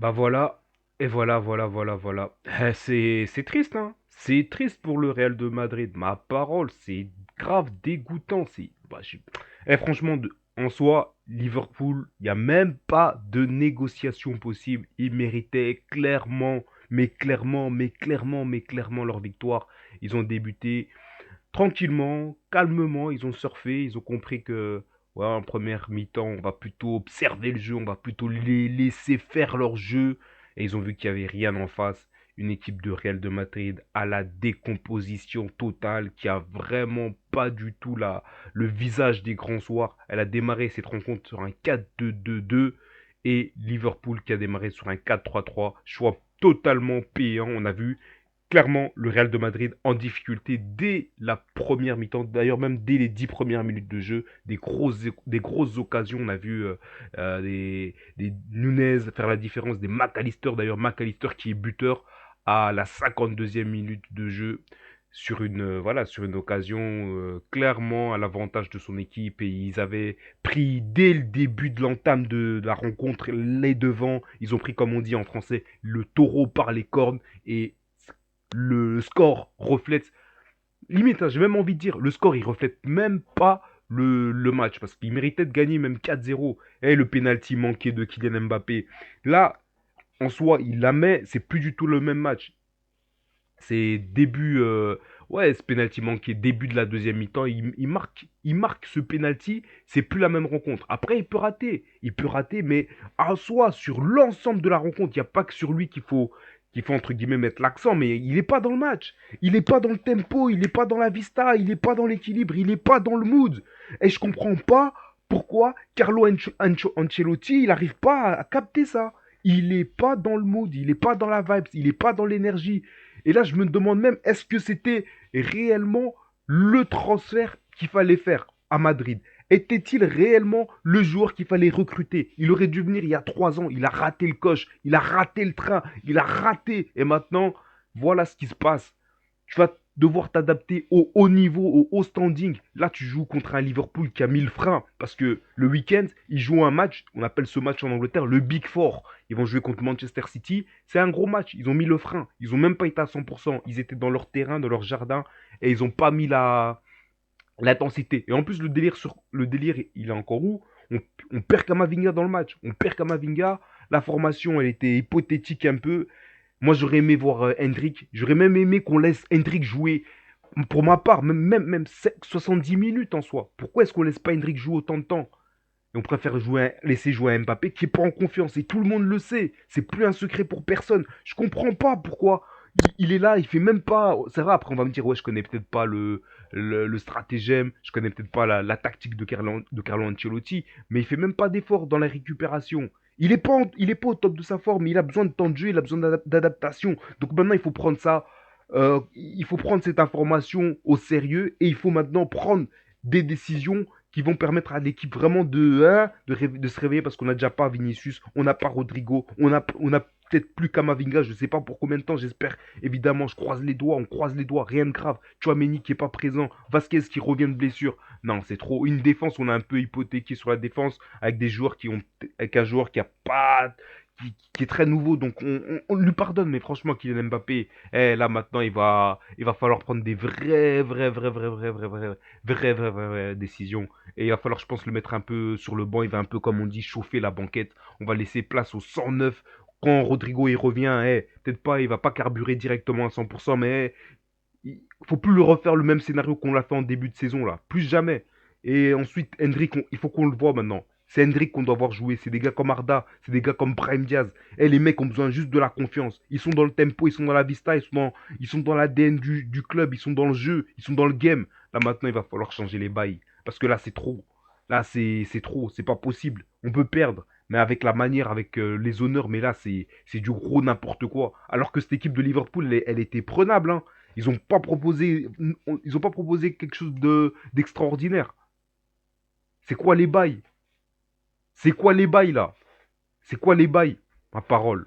Bah voilà, et voilà. C'est triste, hein. C'est triste pour le Real de Madrid. Ma parole, c'est grave dégoûtant. Franchement, en soi, Liverpool, il n'y a même pas de négociation possible. Ils méritaient clairement, mais clairement leur victoire. Ils ont débuté tranquillement, calmement, ils ont surfé, ils ont compris que ouais, en première mi-temps, on va plutôt observer le jeu, on va plutôt les laisser faire leur jeu. Et ils ont vu qu'il n'y avait rien en face. Une équipe de Real de Madrid à la décomposition totale, qui a vraiment pas du tout le visage des grands soirs. Elle a démarré cette rencontre sur un 4-2-2-2 et Liverpool qui a démarré sur un 4-3-3. Choix totalement payant, on a vu clairement le Real de Madrid en difficulté dès la première mi-temps, d'ailleurs même dès les 10 premières minutes de jeu, des grosses occasions, on a vu des Nunez faire la différence, des McAllister, d'ailleurs McAllister qui est buteur à la 52e minute de jeu sur une occasion clairement à l'avantage de son équipe et ils avaient pris dès le début de l'entame de la rencontre les devants, ils ont pris comme on dit en français le taureau par les cornes et le score reflète, limite, hein, j'ai même envie de dire, le score il reflète même pas le match parce qu'il méritait de gagner même 4-0. Et le penalty manqué de Kylian Mbappé, là, en soi, il la met, c'est plus du tout le même match. C'est début, ouais, ce penalty manqué, début de la deuxième mi-temps, il marque ce penalty, c'est plus la même rencontre. Après, il peut rater, mais en soi, sur l'ensemble de la rencontre, il n'y a pas que sur lui qu'il faut entre guillemets mettre l'accent, mais il n'est pas dans le match, il n'est pas dans le tempo, il n'est pas dans la vista, il n'est pas dans l'équilibre, il n'est pas dans le mood. Et je comprends pas pourquoi Ancelotti, il n'arrive pas à capter ça. Il n'est pas dans le mood, il n'est pas dans la vibe, il n'est pas dans l'énergie. Et là, je me demande même, est-ce que c'était réellement le transfert qu'il fallait faire à Madrid? Était-il réellement le joueur qu'il fallait recruter? Il aurait dû venir il y a 3 ans, il a raté le coche, il a raté le train, il a raté. Et maintenant, voilà ce qui se passe. Tu vas devoir t'adapter au haut niveau, au haut standing. Là, tu joues contre un Liverpool qui a mis le frein. Parce que le week-end, ils jouent un match, on appelle ce match en Angleterre le Big Four. Ils vont jouer contre Manchester City. C'est un gros match. Ils ont mis le frein. Ils n'ont même pas été à 100%. Ils étaient dans leur terrain, dans leur jardin. Et ils n'ont pas mis l'intensité. Et en plus, le délire, il est encore où on, on perd Kamavinga dans le match. On perd Kamavinga. La formation, elle était hypothétique un peu. Moi, j'aurais aimé voir Hendrick. J'aurais même aimé qu'on laisse Hendrick jouer. Pour ma part, même 70 minutes en soi. Pourquoi est-ce qu'on laisse pas Hendrick jouer autant de temps? Et on préfère laisser jouer à Mbappé qui est pas en confiance. Et tout le monde le sait. C'est plus un secret pour personne. Je comprends pas pourquoi. Il est là, il fait même pas. C'est vrai, après on va me dire, ouais, je connais peut-être pas le stratagème, je connais peut-être pas la tactique de Carlo Ancelotti, mais il fait même pas d'effort dans la récupération. Il est pas au top de sa forme, il a besoin de temps de jeu, il a besoin d'adaptation. Donc maintenant, il faut prendre ça, il faut prendre cette information au sérieux et il faut maintenant prendre des décisions qui vont permettre à l'équipe vraiment de se réveiller parce qu'on n'a déjà pas Vinicius, on n'a pas Rodrigo, on a peut-être plus Kamavinga, je ne sais pas pour combien de temps, j'espère évidemment, je croise les doigts, on croise les doigts, rien de grave. Chouameni qui est pas présent, Vasquez qui revient de blessure. Non, c'est trop. Une défense, on a un peu hypothéqué sur la défense avec des joueurs avec un joueur qui a pas, qui est très nouveau, donc on lui pardonne. Mais franchement, Kylian Mbappé, là maintenant, il va falloir prendre des vraies décisions. Et il va falloir, je pense, le mettre un peu sur le banc. Il va un peu, comme on dit, chauffer la banquette. On va laisser place au 109. Quand Rodrigo il revient, peut-être pas, il va pas carburer directement à 100%, mais il faut plus le refaire le même scénario qu'on l'a fait en début de saison là, plus jamais. Et ensuite, Hendrick, il faut qu'on le voit maintenant. C'est Hendrick qu'on doit voir jouer. C'est des gars comme Arda, c'est des gars comme Brahim Diaz. Et les mecs ont besoin juste de la confiance. Ils sont dans le tempo, ils sont dans la vista, ils sont dans l'ADN du club, ils sont dans le jeu, ils sont dans le game. Là maintenant, il va falloir changer les bails. Parce que là, c'est trop. Là, c'est trop. C'est pas possible. On peut perdre. Mais avec la manière, avec les honneurs, mais là, c'est du gros n'importe quoi. Alors que cette équipe de Liverpool, elle était prenable. Hein. Ils ont pas proposé quelque chose d'extraordinaire. C'est quoi les bails? C'est quoi les bails là? C'est quoi les bails? Ma parole.